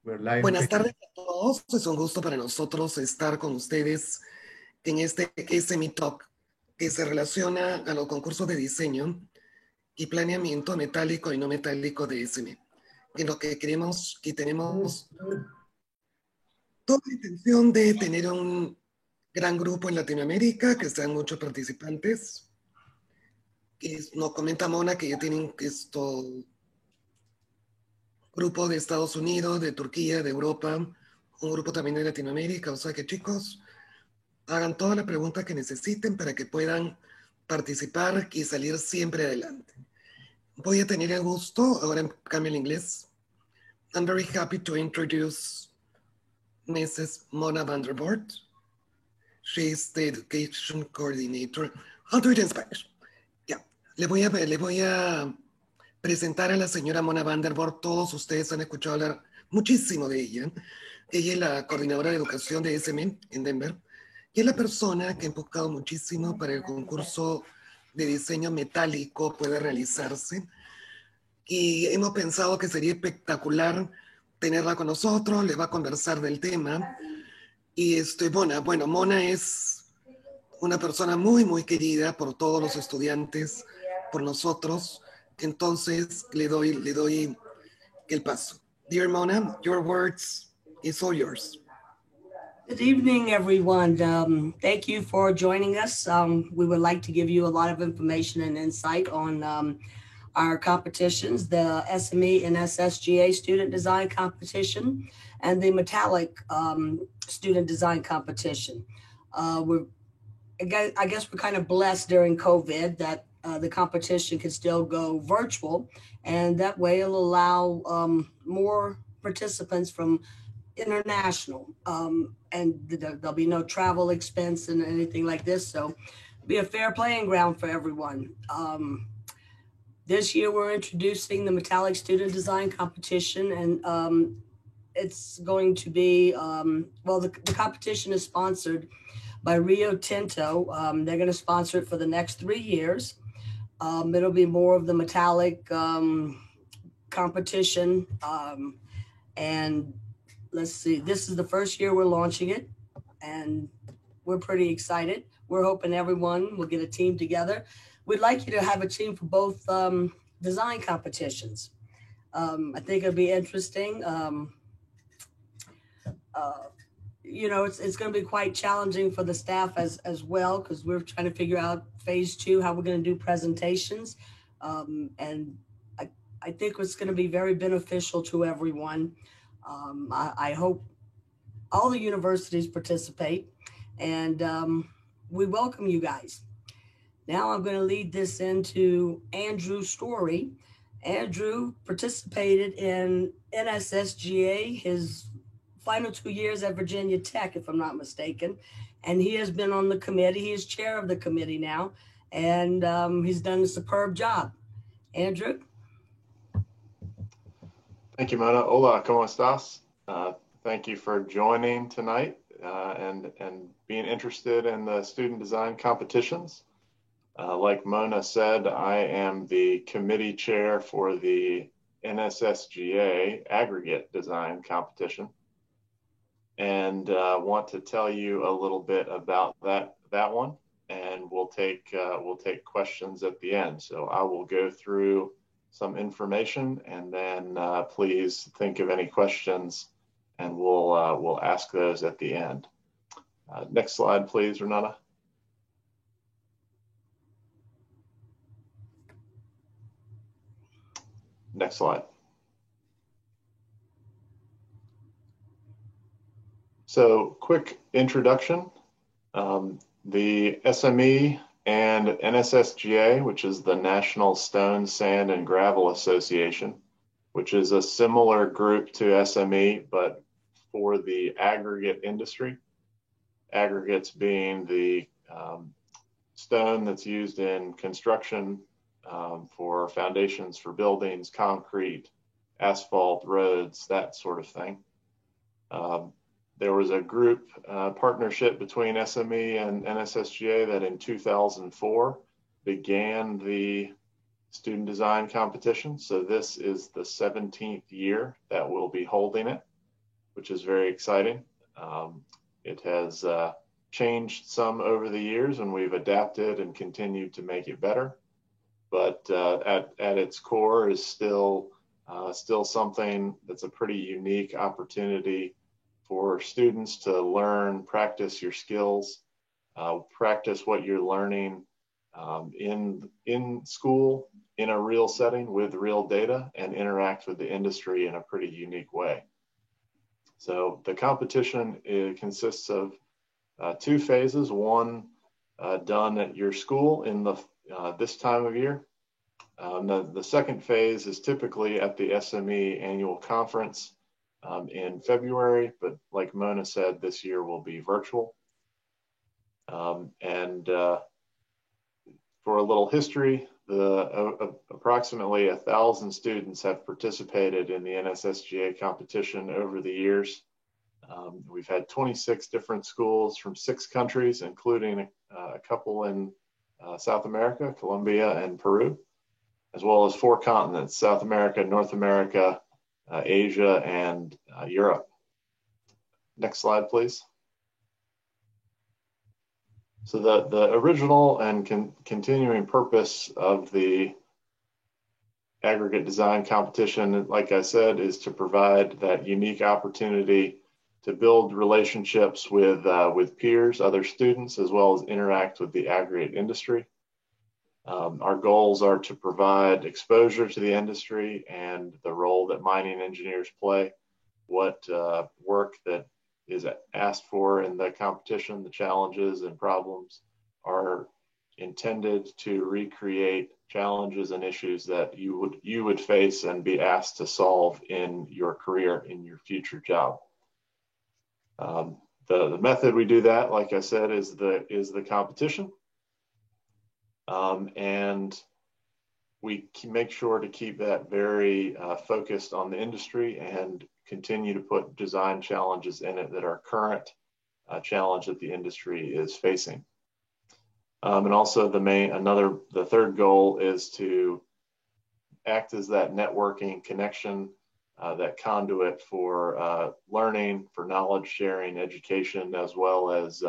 We're live. Buenas tardes a todos. Es un gusto para nosotros estar con ustedes en este SME Talk que se relaciona a los concursos de diseño y planeamiento metálico y no metálico de SME. En lo que queremos y tenemos toda la intención de tener un gran grupo en Latinoamérica, que sean muchos participantes. Y nos comenta Mona que ya tienen grupo de Estados Unidos, de Turquía, de Europa, un grupo también de Latinoamérica. O sea que chicos, hagan toda la pregunta que necesiten para que puedan participar y salir siempre adelante. Voy a tener el gusto, ahora cambio el inglés. I'm very happy to introduce Mrs. Mona Vandervoort. She is the Education Coordinator. I'll do it in Spanish. Yeah. Le voy a presentar a la señora Mona Vandervoort. Todos ustedes han escuchado hablar muchísimo de ella. Ella es la coordinadora de educación de SM en Denver. Y es la persona que ha enfocado muchísimo para el concurso de diseño metálico pueda realizarse. Y hemos pensado que sería espectacular tenerla con nosotros, le va a conversar del tema. Y Mona es una persona muy, muy querida por todos los estudiantes, por nosotros. Entonces le doy el paso. Dear Mona, your words is all yours. Good evening, everyone. Thank you for joining us. We would like to give you a lot of information and insight on our competitions, the SME and SSGA Student Design Competition and the Metallic Student Design Competition. I guess we're kind of blessed during COVID that the competition can still go virtual, and that way it'll allow more participants from international, and there'll be no travel expense and anything like this. So it'll be a fair playing ground for everyone. This year we're introducing the Metallic Student Design Competition, and it's going to be, the competition is sponsored by Rio Tinto. They're going to sponsor it for the next 3 years. It'll be more of the metallic competition, and let's see, this is the first year we're launching it, and we're pretty excited. We're hoping everyone will get a team together. We'd like you to have a team for both design competitions. I think it'll be interesting. It's going to be quite challenging for the staff as well, because we're trying to figure out phase 2, how we're going to do presentations. And I think it's going to be very beneficial to everyone. I hope all the universities participate, and we welcome you guys. Now I'm going to lead this into Andrew's story. Andrew participated in NSSGA his final 2 years at Virginia Tech, if I'm not mistaken, and he has been on the committee. He is chair of the committee now, and he's done a superb job. Andrew? Thank you, Mona. Hola, ¿cómo estás? Thank you for joining tonight and being interested in the student design competitions. Like Mona said, I am the committee chair for the NSSGA aggregate design competition, and want to tell you a little bit about that one, and we'll take questions at the end. So I will go through some information, and then please think of any questions, and we'll ask those at the end. Next slide, please, Renata. Next slide. So, quick introduction. The SME and NSSGA, which is the National Stone, Sand, and Gravel Association, which is a similar group to SME, but for the aggregate industry. Aggregates being the stone that's used in construction for foundations for buildings, concrete, asphalt, roads, that sort of thing. There was a group partnership between SME and NSSGA that in 2004 began the student design competition. So this is the 17th year that we'll be holding it. which is very exciting. It has changed some over the years, and we've adapted and continued to make it better. But at its core is still something that's a pretty unique opportunity for students to learn, practice your skills, practice what you're learning in school, in a real setting with real data, and interact with the industry in a pretty unique way. So the competition consists of two phases. One done at your school in this time of year. The second phase is typically at the SME annual conference in February, but like Mona said, this year will be virtual. For a little history, approximately 1,000 students have participated in the NSSGA competition over the years. We've had 26 different schools from 6 countries, including a couple in South America, Colombia and Peru, as well as 4 continents, South America, North America, Asia, and Europe. Next slide, please. So the original and continuing purpose of the aggregate design competition, like I said, is to provide that unique opportunity to build relationships with peers, other students, as well as interact with the aggregate industry. Our goals are to provide exposure to the industry and the role that mining engineers play, what work that is asked for in the competition, the challenges and problems are intended to recreate challenges and issues that you would face and be asked to solve in your career, in your future job. The method we do that, like I said, is the competition. And we make sure to keep that very focused on the industry and continue to put design challenges in it that are current challenge that the industry is facing. And also the third goal is to act as that networking connection, that conduit for learning, for knowledge sharing, education, as well as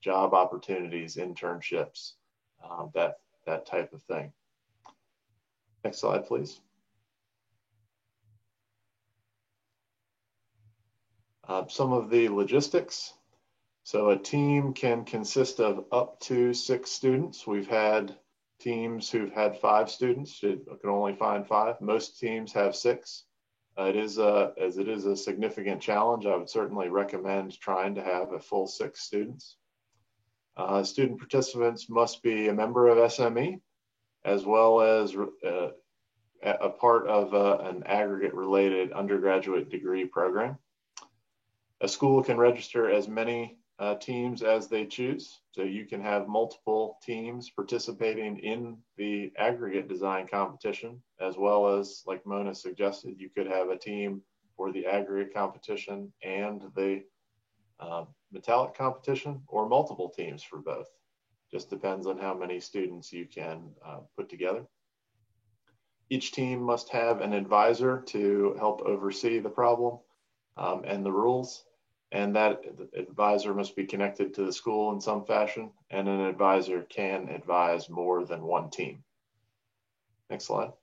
job opportunities, internships, that type of thing. Next slide, please. Some of the logistics. So a team can consist of up to 6 students. We've had teams who've had 5 students, can only find 5. Most teams have 6. As it is a significant challenge, I would certainly recommend trying to have a full 6 students. Student participants must be a member of SME, as well as a part of an aggregate related undergraduate degree program. A school can register as many teams as they choose. So you can have multiple teams participating in the aggregate design competition, as well as, like Mona suggested, you could have a team for the aggregate competition and the metallic competition, or multiple teams for both. Just depends on how many students you can put together. Each team must have an advisor to help oversee the problem and the rules. And that advisor must be connected to the school in some fashion, and an advisor can advise more than one team. Next slide.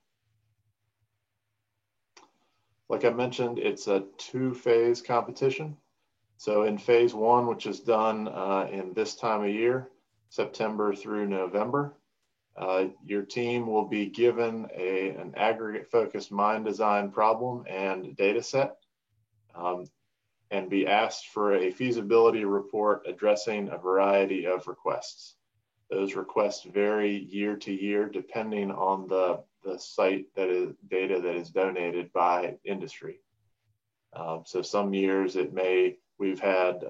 Like I mentioned, it's a 2-phase competition. So in phase 1, which is done in this time of year, September through November, your team will be given an aggregate focused mine design problem and data set. And be asked for a feasibility report addressing a variety of requests. Those requests vary year to year depending on the site data that is donated by industry. So some years we've had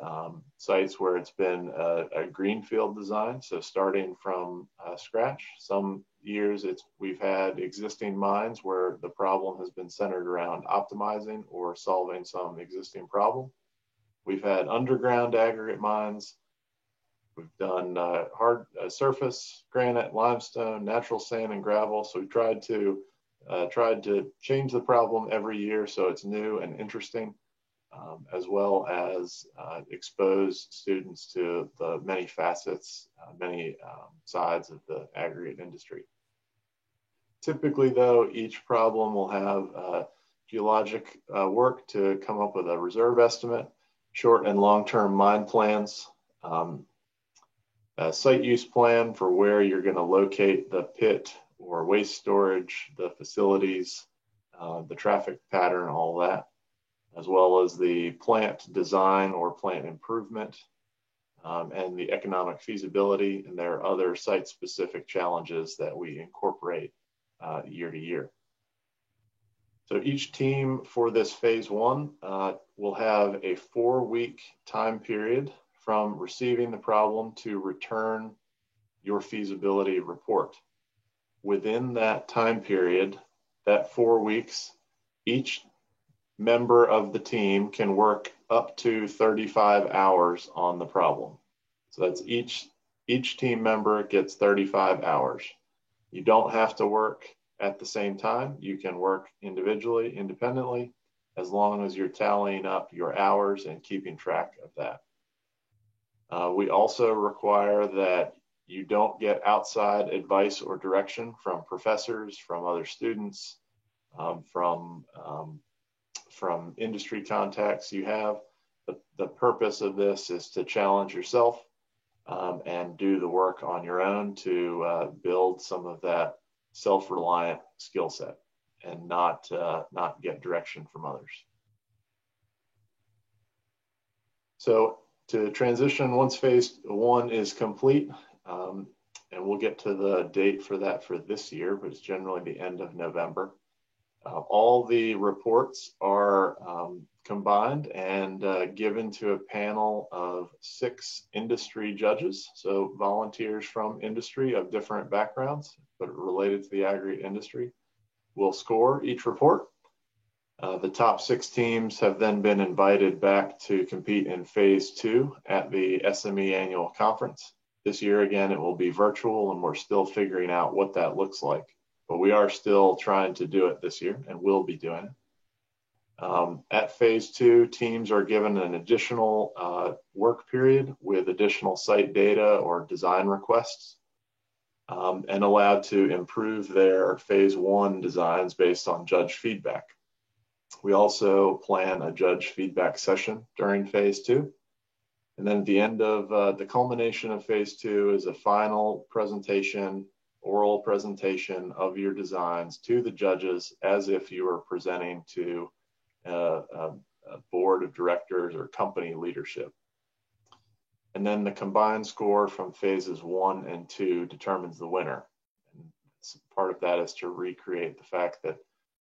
sites where it's been a greenfield design, so starting from scratch. Some years we've had existing mines where the problem has been centered around optimizing or solving some existing problem. We've had underground aggregate mines. We've done hard surface, granite, limestone, natural sand, and gravel. So we've tried to change the problem every year so it's new and interesting. as well as expose students to the many facets, many sides of the aggregate industry. Typically, though, each problem will have geologic work to come up with a reserve estimate, short and long-term mine plans, a site use plan for where you're going to locate the pit or waste storage, the facilities, the traffic pattern, all that, as well as the plant design or plant improvement, and the economic feasibility. And there are other site-specific challenges that we incorporate year to year. So each team for this phase one will have a 4-week time period from receiving the problem to return your feasibility report. Within that time period, that 4 weeks, each member of the team can work up to 35 hours on the problem. So that's each team member gets 35 hours. You don't have to work at the same time. You can work individually, independently, as long as you're tallying up your hours and keeping track of that. We also require that you don't get outside advice or direction from professors, from other students, from industry contacts you have. The purpose of this is to challenge yourself and do the work on your own to build some of that self-reliant skill set and not get direction from others. So to transition, once phase one is complete, and we'll get to the date for that for this year, but it's generally the end of November. All the reports are combined and given to a panel of 6 industry judges, so volunteers from industry of different backgrounds, but related to the aggregate industry, will score each report. The top 6 teams have then been invited back to compete in phase 2 at the SME annual conference. This year, again, it will be virtual, and we're still figuring out what that looks like. But we are still trying to do it this year and will be doing it. At phase 2, teams are given an additional work period with additional site data or design requests, and allowed to improve their phase 1 designs based on judge feedback. We also plan a judge feedback session during phase 2. And then at the end of the culmination of phase 2 is a final presentation, oral presentation of your designs to the judges as if you were presenting to a board of directors or company leadership. And then the combined score from phases 1 and 2 determines the winner. And part of that is to recreate the fact that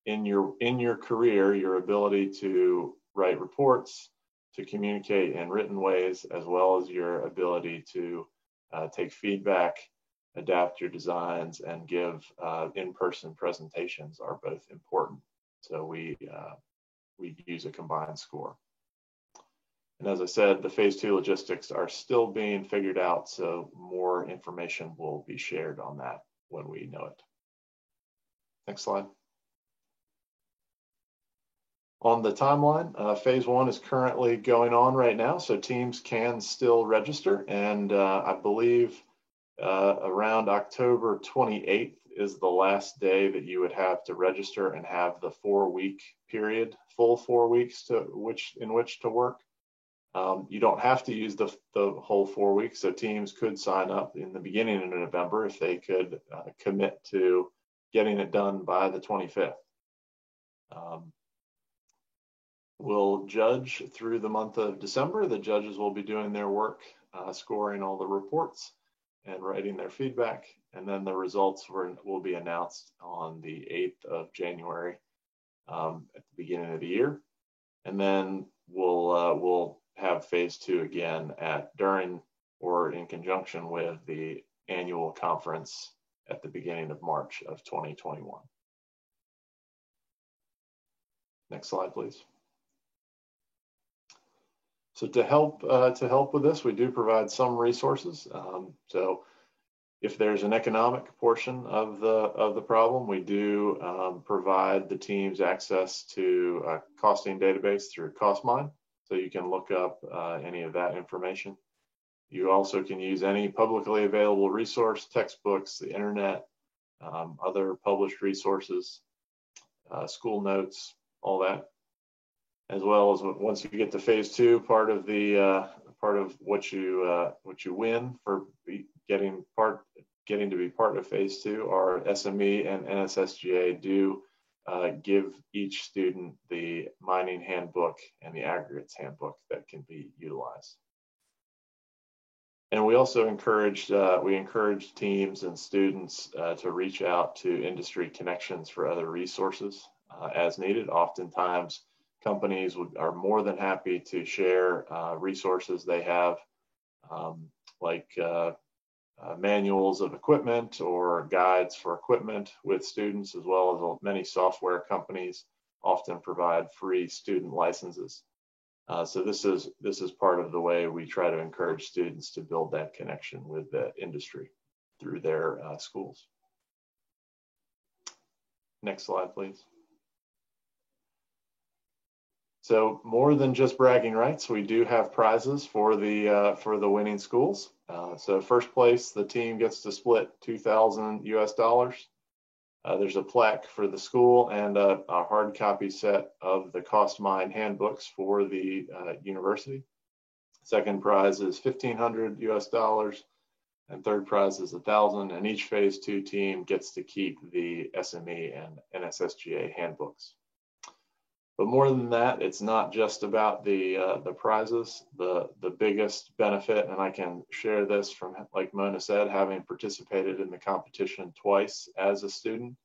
in your career, your ability to write reports, to communicate in written ways, as well as your ability to take feedback, adapt your designs, and give in-person presentations are both important. So we use a combined score. And as I said, the phase 2 logistics are still being figured out, so more information will be shared on that when we know it. Next slide. On the timeline, phase 1 is currently going on right now, so teams can still register. And I believe around October 28th is the last day that you would have to register and have the 4-week period, full 4 weeks in which to work. You don't have to use the whole 4 weeks, so teams could sign up in the beginning of November if they could commit to getting it done by the 25th. We'll judge through the month of December. The judges will be doing their work, scoring all the reports and writing their feedback, and then the results will be announced on the 8th of January at the beginning of the year. And then we'll have phase 2 again during or in conjunction with the annual conference at the beginning of March of 2021. Next slide, please. So to help with this, we do provide some resources. So If there's an economic portion of the problem, we do provide the teams access to a costing database through CostMine, so you can look up any of that information. You also can use any publicly available resource, textbooks, the internet, other published resources, school notes, all that, as well as once you get to phase 2, part of what you win for getting to be part of phase 2, our SME and NSSGA do give each student the mining handbook and the aggregates handbook that can be utilized. And we also encourage teams and students to reach out to industry connections for other resources as needed. Oftentimes, companies are more than happy to share resources they have, like manuals of equipment or guides for equipment with students, as well as many software companies often provide free student licenses. So this is part of the way we try to encourage students to build that connection with the industry through their schools. Next slide, please. So more than just bragging rights, we do have prizes for the winning schools. So first place, the team gets to split $2,000 US. There's a plaque for the school and a hard copy set of the CostMine handbooks for the university. Second prize is $1,500 US, and third prize is $1,000. And each phase 2 team gets to keep the SME and NSSGA handbooks. But more than that, it's not just about the prizes. The biggest benefit, and I can share this from, like Mona said, having participated in the competition twice as a student,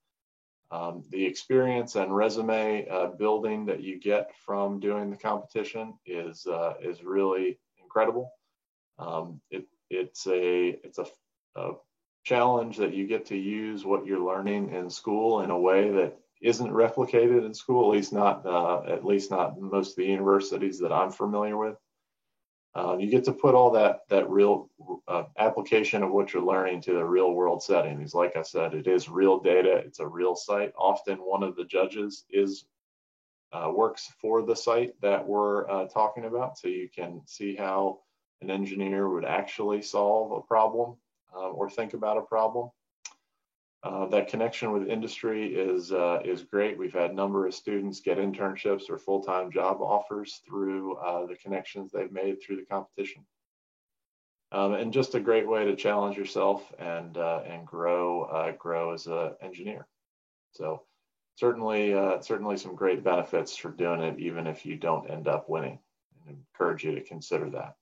the experience and resume building that you get from doing the competition is really incredible. It's a challenge that you get to use what you're learning in school in a way that isn't replicated in school, at least not most of the universities that I'm familiar with. You get to put all that real application of what you're learning to the real world settings. Like I said, it is real data. It's a real site. Often one of the judges works for the site that we're talking about, so you can see how an engineer would actually solve a problem or think about a problem. That connection with industry is great. We've had a number of students get internships or full-time job offers through the connections they've made through the competition. And just a great way to challenge yourself and grow as an engineer. So certainly some great benefits for doing it, even if you don't end up winning. I encourage you to consider that.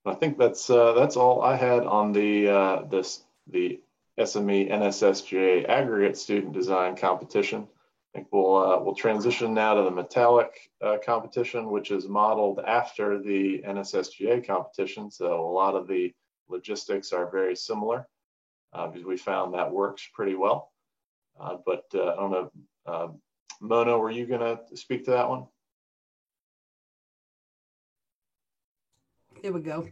I think that's all I had on the SME NSSGA aggregate student design competition. I think we'll transition now to the metallic competition, which is modeled after the NSSGA competition. So a lot of the logistics are very similar because we found that works pretty well. But I don't know, Mona, were you going to speak to that one? There we go.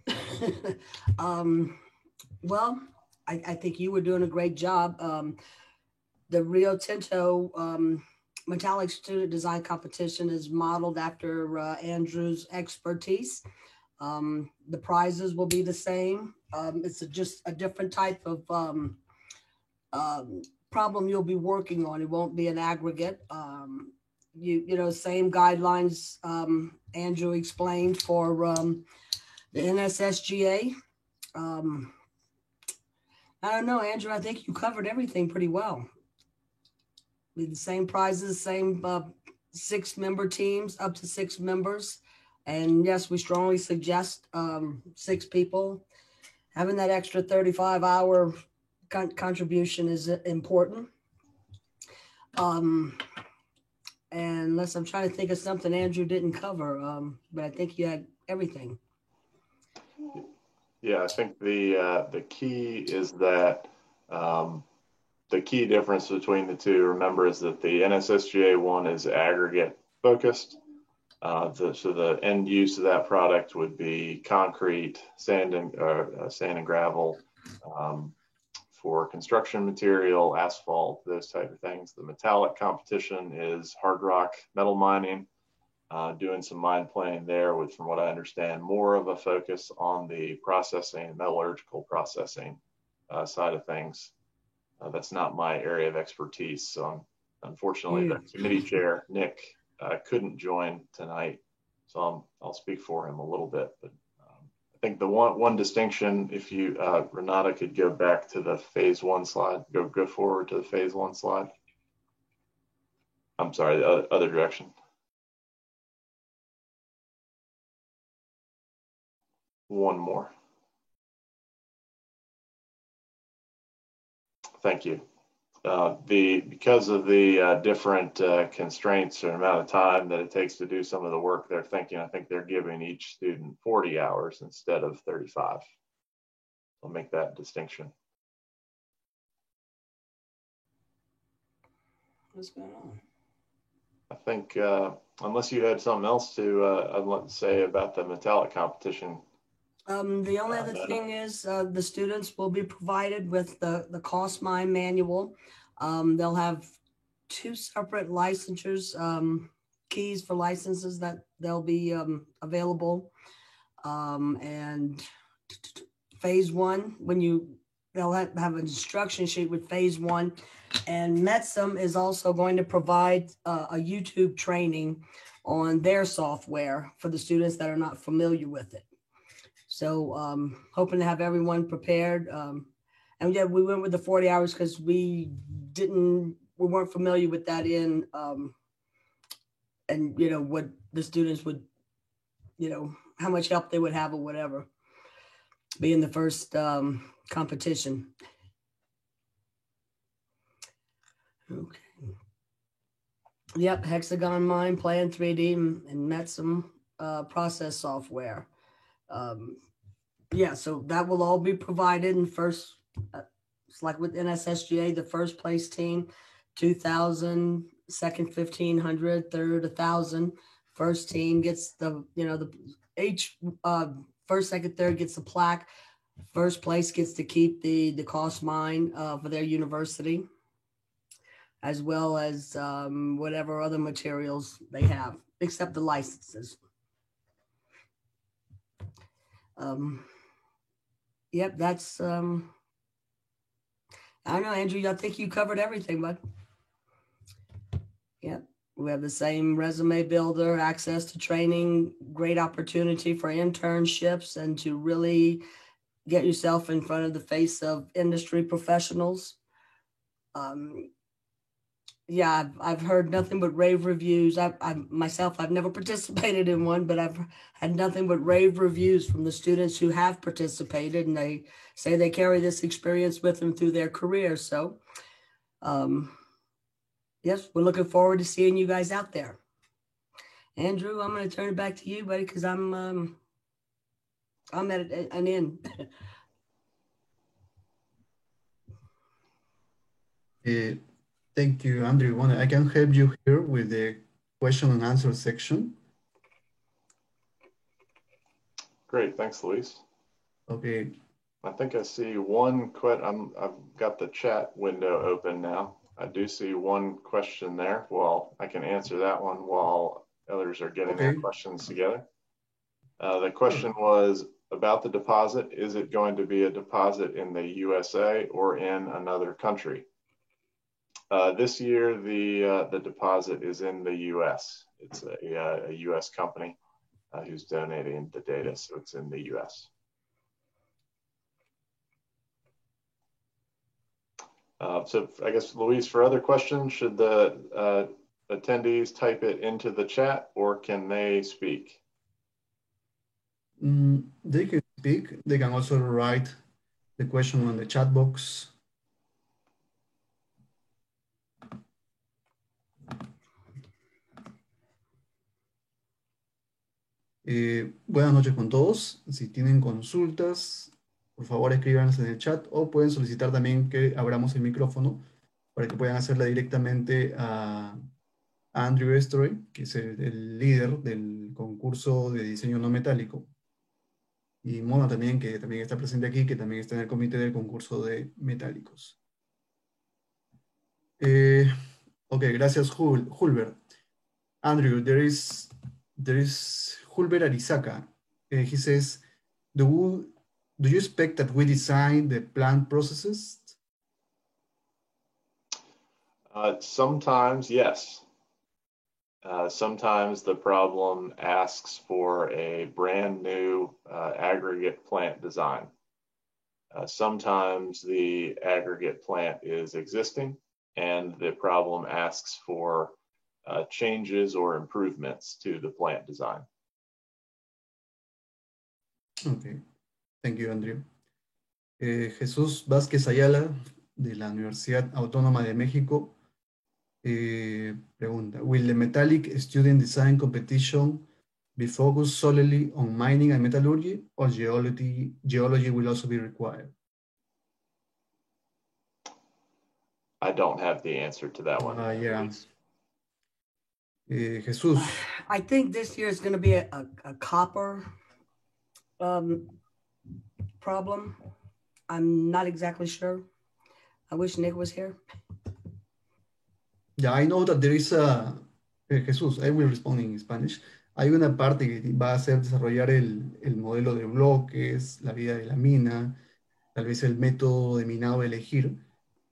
Well, I think you were doing a great job. The Rio Tinto metallic student design competition is modeled after Andrew's expertise. The prizes will be the same. It's just a different type of problem you'll be working on. It won't be an aggregate. You know, same guidelines Andrew explained for the NSSGA. I don't know, Andrew, I think you covered everything pretty well. With the same prizes, same 6-member teams, up to 6 members. And yes, we strongly suggest 6 people. Having that extra 35-hour contribution is important. And unless I'm trying to think of something Andrew didn't cover, but I think you had everything. Yeah, I think the key is that the key difference between the two, remember, is that the NSSGA one is aggregate focused, So the end use of that product would be concrete, sand and gravel, for construction material, asphalt, those type of things. The metallic competition is hard rock metal mining, doing some mine planning there with, from what I understand, more of a focus on the processing, metallurgical processing side of things. That's not my area of expertise. So unfortunately, the committee chair, Nick, couldn't join tonight. So I'll speak for him a little bit. But I think the one distinction, if you, Renata, could go back to the phase one slide, go forward to the phase one slide. I'm sorry, the other direction. One more. Thank you. Because of the different constraints or amount of time that it takes to do some of the work they're thinking, I think they're giving each student 40 hours instead of 35. I'll make that distinction. What's going on? I think, unless you had something else to I'd like to say about the metallic competition. The only other thing is the students will be provided with the cost mine manual. They'll have 2 separate licensures, keys for licenses that they'll be available. And phase one, they'll have an instruction sheet with phase one. And METSIM is also going to provide a YouTube training on their software for the students that are not familiar with it. So hoping to have everyone prepared. And yeah, we went with the 40 hours because we weren't familiar with that and you know, what the students would, you know, how much help they would have or whatever, being the first competition. Okay. Yep, Hexagon Mine, Plan 3D, and METSIM process software. Yeah, so that will all be provided in first, it's like with NSSGA, the first place team, 2,000, second 1,500, third 1,000. First team gets the, you know, each first, second, third gets the plaque. First place gets to keep the cost mine for their university, as well as whatever other materials they have, except the licenses. Yep, that's, I don't know, Andrew, I think you covered everything, bud. Yep, we have the same resume builder, access to training, great opportunity for internships and to really get yourself in front of the face of industry professionals. Yeah, I've heard nothing but rave reviews. I've never participated in one, but I've had nothing but rave reviews from the students who have participated, and they say they carry this experience with them through their career. So, yes, we're looking forward to seeing you guys out there. Andrew, I'm going to turn it back to you, buddy, because I'm at an end. Thank you, Andrew. I can help you here with the question and answer section. Great, thanks, Luis. Okay. I think I see one question. I've got the chat window open now. I do see one question there. Well, I can answer that one while others are getting their questions together. The question was about the deposit. Is it going to be a deposit in the USA or in another country? This year, the deposit is in the U.S. It's a U.S. company who's donating the data, so it's in the U.S. So I guess, Luis, for other questions, should the attendees type it into the chat or can they speak? They can speak. They can also write the question on the chat box. Buenas noches con todos. Si tienen consultas, por favor escríbanos en el chat o pueden solicitar también que abramos el micrófono para que puedan hacerla directamente a Andrew Estroy, que es el líder del concurso de diseño no metálico, y Mona también, que también está presente aquí, que también está en el comité del concurso de metálicos. Ok, gracias, Hulbert. Andrew, there is Hulbert Arisaka. He says, do you expect that we design the plant processes? Sometimes, yes. Sometimes the problem asks for a brand new aggregate plant design. Sometimes the aggregate plant is existing and the problem asks for changes or improvements to the plant design. Okay, thank you, Andrew. Jesús Vázquez Ayala, de la Universidad Autónoma de México, pregunta, will the metallic student design competition be focused solely on mining and metallurgy, or geology will also be required? I don't have the answer to that one. Yeah. Jesús. I think this year is going to be a copper problem. I'm not exactly sure. I wish Nick was here. Yeah, I know that there is a... Jesús, I will respond in Spanish. Hay una parte que va a hacer desarrollar el modelo de bloques, la vida de la mina, tal vez el método de minado a elegir,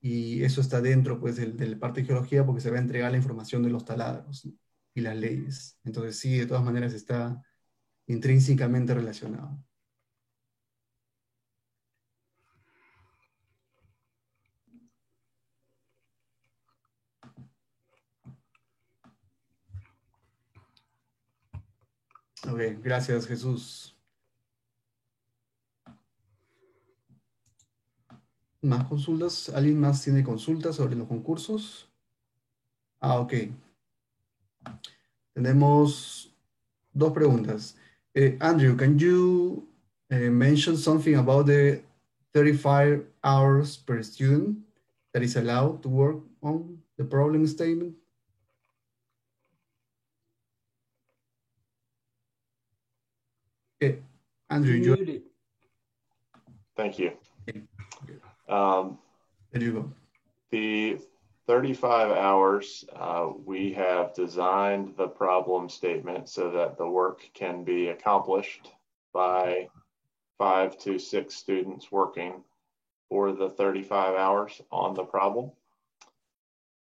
y eso está dentro pues del parte de geología porque se va a entregar la información de los taladros, ¿no? Y las leyes. Entonces sí, de todas maneras está intrínsecamente relacionado. Ok, gracias, Jesús. ¿Más consultas? ¿Alguien más tiene consultas sobre los concursos? Ah, ok. Tenemos dos preguntas. Andrew, can you mention something about the 35 hours per student that is allowed to work on the problem statement? Andrew, you're muted. Thank you. Okay. There you go. The 35 hours, we have designed the problem statement so that the work can be accomplished by 5 to 6 students working for the 35 hours on the problem.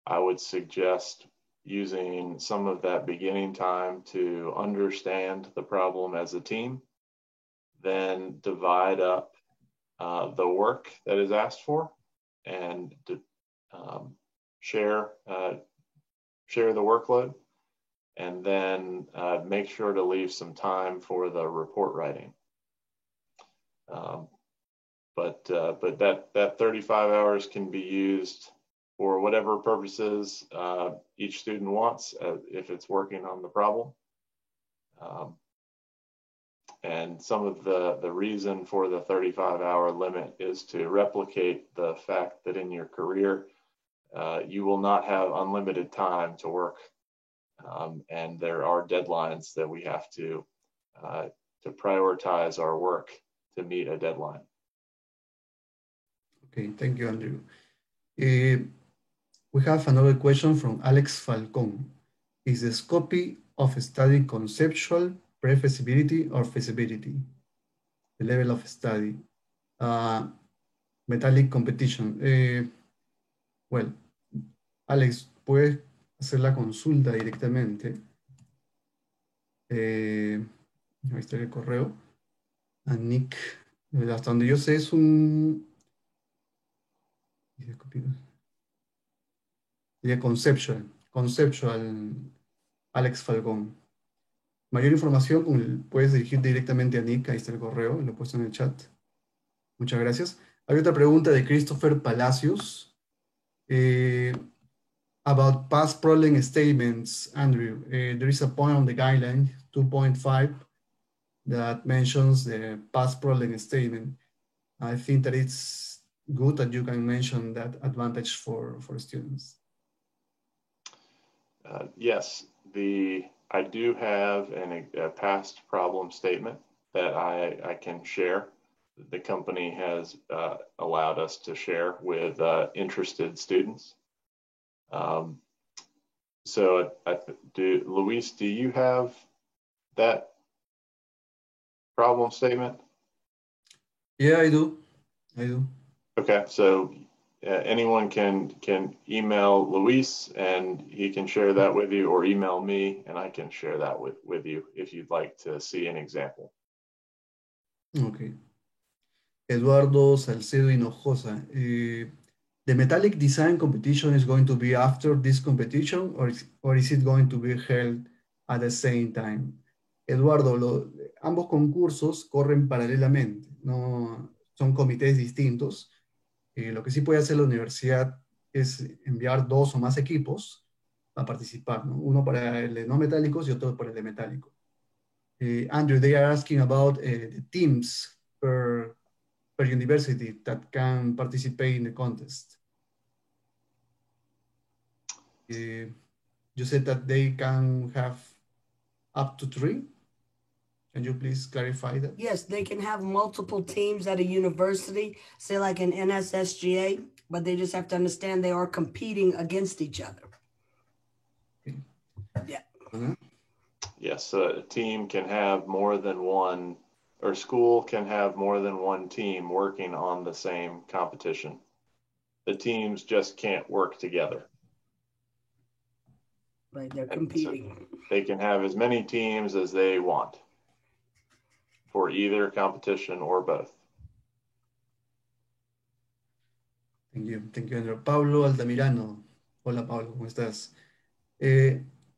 I would suggest using some of that beginning time to understand the problem as a team, then divide up the work that is asked for and share the workload, and then make sure to leave some time for the report writing. But that 35 hours can be used for whatever purposes each student wants if it's working on the problem. And some of the reason for the 35-hour limit is to replicate the fact that in your career, you will not have unlimited time to work. And there are deadlines that we have to prioritize our work to meet a deadline. Okay, thank you, Andrew. We have another question from Alex Falcon. Is the scope of study conceptual, pre-feasibility, or feasibility? The level of study. Metallic competition. Well, Alex, puedes hacer la consulta directamente. Ahí está el correo. A Nick. Hasta donde yo sé es un... Sería conceptual, Alex Falcón. Mayor información puedes dirigir directamente a Nick, ahí está el correo, lo he puesto en el chat. Muchas gracias. Hay otra pregunta de Christopher Palacios. About past problem statements, Andrew. There is a point on the guideline, 2.5, that mentions the past problem statement. I think that it's good that you can mention that advantage for students. Yes, I do have a past problem statement that I can share. The company has allowed us to share with interested students. So Luis, do you have that problem statement? Yeah, I do. I do. Okay, so anyone can email Luis and he can share that with you, or email me and I can share that with you if you'd like to see an example. Okay. Eduardo Salcedo Hinojosa. The metallic design competition is going to be after this competition, or is it going to be held at the same time? Eduardo, ambos concursos corren paralelamente, no son comités distintos. Lo que sí puede hacer la universidad es enviar dos o más equipos a participar, ¿no? Uno para el de no metálicos y otro para el de metálico. Andrew, they are asking about the teams per university that can participate in the contest. You said that they can have up to 3. Can you please clarify that? Yes, they can have multiple teams at a university, say like an NSSGA, but they just have to understand they are competing against each other. Okay. Yeah. Yes, a team can have more than one, or school can have more than one team working on the same competition. The teams just can't work together. Right, they're competing. So they can have as many teams as they want for either competition or both. Thank you, Andrew. Pablo Altamirano. Hola, Pablo, ¿cómo estás?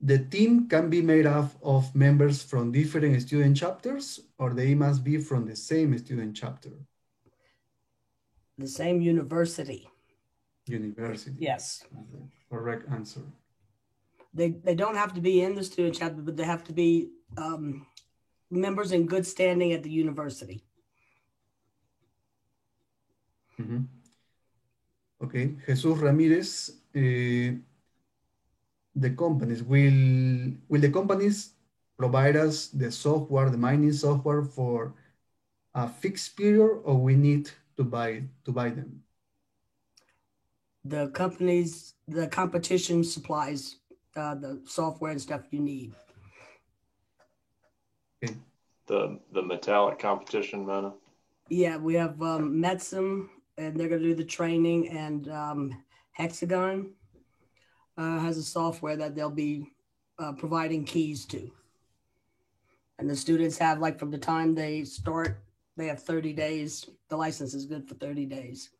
The team can be made up of members from different student chapters, or they must be from the same student chapter? The same university. University. Yes. Correct answer. They don't have to be in the student chapter, but they have to be members in good standing at the university. Mm-hmm. Okay, Jesus Ramirez, the companies, will the companies provide us the software, the mining software for a fixed period, or we need to buy them? The companies, the competition supplies the software and stuff you need. Okay. The metallic competition, Mona? Yeah, we have Metzum, and they're going to do the training, and Hexagon has a software that they'll be providing keys to. And the students have, like, from the time they start, they have 30 days. The license is good for 30 days.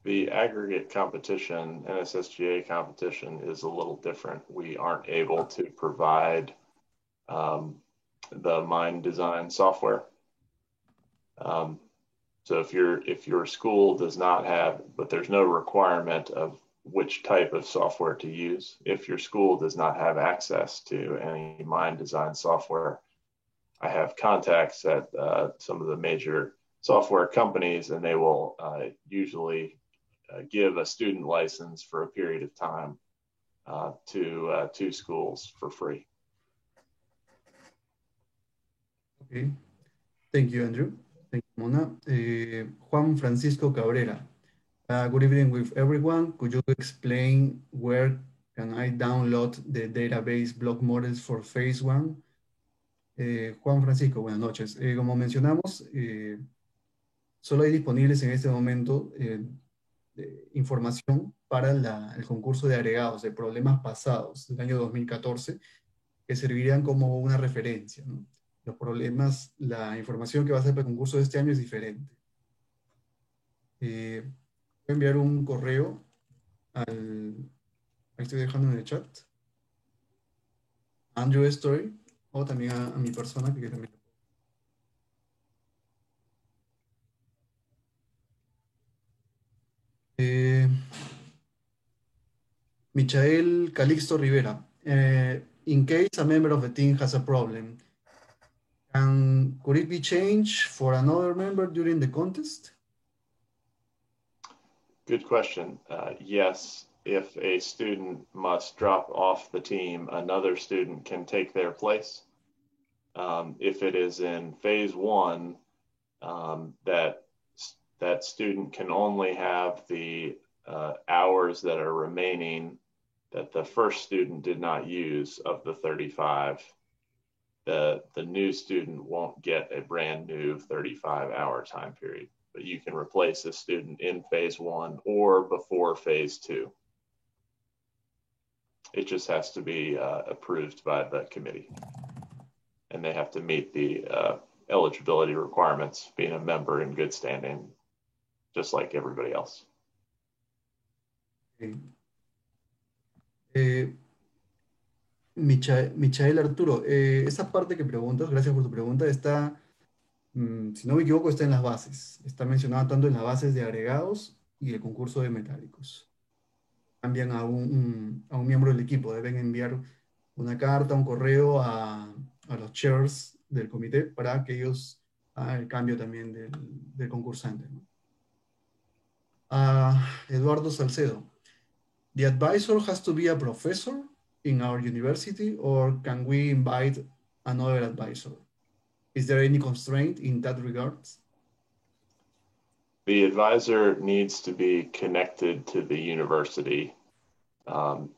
The aggregate competition, NSSGA competition, is a little different. We aren't able to provide the mine design software. So if your school does not have, but there's no requirement of which type of software to use. If your school does not have access to any mine design software, I have contacts at some of the major software companies, and they will usually give a student license for a period of time to schools for free. Okay, thank you, Andrew. Thank you, Mona. Juan Francisco Cabrera. Good evening with everyone. Could you explain where can I download the database block models for phase 1? Juan Francisco, buenas noches. Como mencionamos, solo hay disponibles en este momento información para el concurso de agregados de problemas pasados del año 2014 que servirían como una referencia, ¿no? Los problemas, la información que va a ser para el concurso de este año es diferente. Voy a enviar un correo ahí estoy dejando en el chat, Andrew Story, o también a mi persona que también. Michael Calixto Rivera. In case a member of the team has a problem, could it be changed for another member during the contest? Good question. Yes, if a student must drop off the team, another student can take their place. If it is in phase one, that student can only have the hours that are remaining that the first student did not use of the 35. The new student won't get a brand new 35-hour time period, but you can replace a student in phase one or before phase two. It just has to be approved by the committee, and they have to meet the eligibility requirements, being a member in good standing, just like everybody else. Okay. Michael Arturo, esa parte que preguntas, gracias por tu pregunta, está, si no me equivoco, está en las bases. Está mencionada tanto en las bases de agregados y el concurso de metálicos. Cambian a un miembro del equipo, deben enviar una carta, un correo a los chairs del comité para que ellos hagan el cambio también del concursante, ¿no? Eduardo Salcedo, ¿the advisor has to be a professor in our university, or can we invite another advisor? Is there any constraint in that regard? The advisor needs to be connected to the university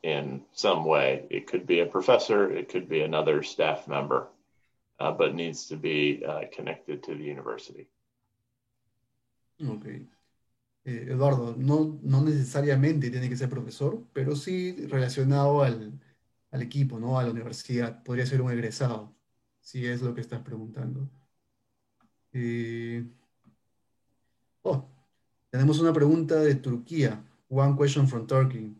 in some way. It could be a professor, it could be another staff member, but needs to be connected to the university. Okay. Eduardo, no necesariamente tiene que ser profesor, pero sí relacionado al equipo, ¿no? A la universidad. Podría ser un egresado, si es lo que estás preguntando. Tenemos una pregunta de Turquía. One question from Turkey.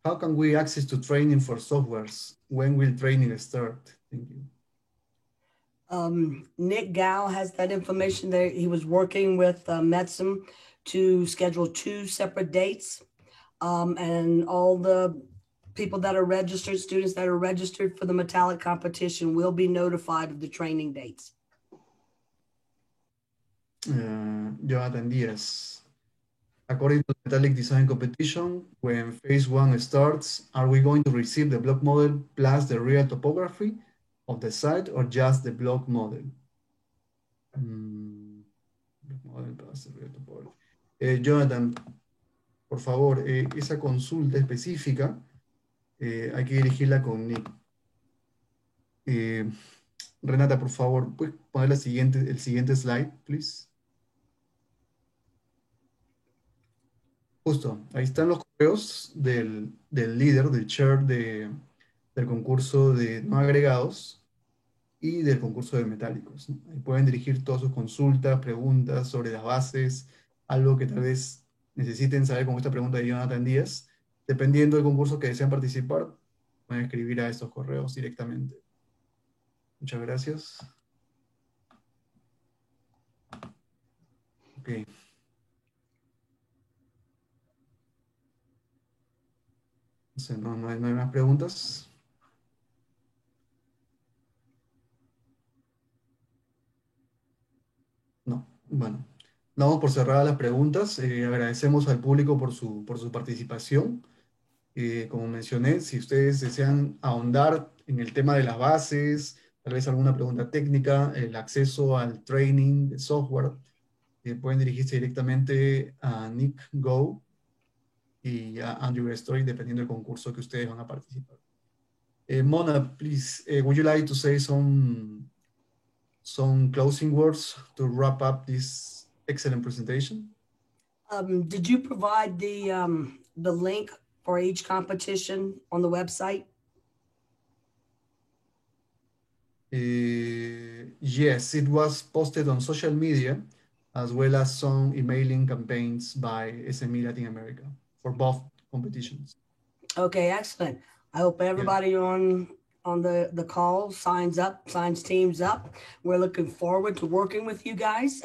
How can we access to training for softwares? When will training start? Thank you. Nick Gao has that information there. He was working with Metzum to schedule 2 separate dates. And all the people that are registered, students that are registered for the metallic competition will be notified of the training dates. Jonathan Diaz. According to the metallic design competition, when phase 1 starts, are we going to receive the block model plus the real topography of the site, or just the block model? Block model plus the real topography. Jonathan, por favor, esa consulta específica hay que dirigirla con Nick. Renata, por favor, ¿puedes poner el siguiente slide, please? Justo, ahí están los correos del líder, del chair del concurso de no agregados y del concurso de metálicos, ¿no? Ahí pueden dirigir todas sus consultas, preguntas sobre las bases, algo que tal vez necesiten saber con esta pregunta de Jonathan Díaz. Dependiendo del concurso que desean participar, pueden escribir a estos correos directamente. Muchas gracias. Ok. No hay más preguntas. No, bueno. Damos por cerradas las preguntas. Agradecemos al público por su participación. Como mencioné, si ustedes desean ahondar en el tema de las bases, tal vez alguna pregunta técnica, el acceso al training de software, pueden dirigirse directamente a Nick Go y a Andrew Story, dependiendo del concurso que ustedes van a participar. Mona, please, would you like to say some closing words to wrap up this excellent presentation? Did you provide the link for each competition on the website? Yes, it was posted on social media, as well as some emailing campaigns by SME Latin America for both competitions. Okay, excellent. I hope everybody on the call signs teams up. We're looking forward to working with you guys.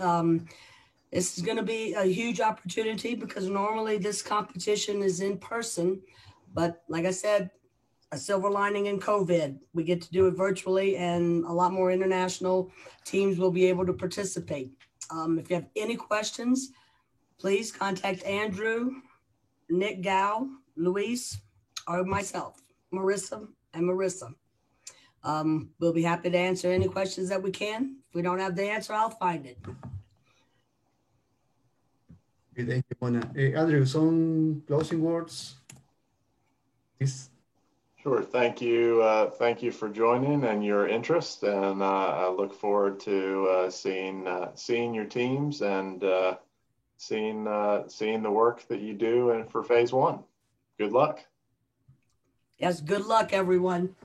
This is going to be a huge opportunity because normally this competition is in person, but like I said, a silver lining in COVID, we get to do it virtually, and a lot more international teams will be able to participate. If you have any questions, please contact Andrew, Nick Gao, Luis, or myself, Marissa and Marissa. We'll be happy to answer any questions that we can. If we don't have the answer, I'll find it. Okay, thank you, Mona. Andrew, some closing words, please. Sure. Thank you. Thank you for joining and your interest. And I look forward to seeing your teams and seeing the work that you do and for phase one. Good luck. Yes, good luck, everyone.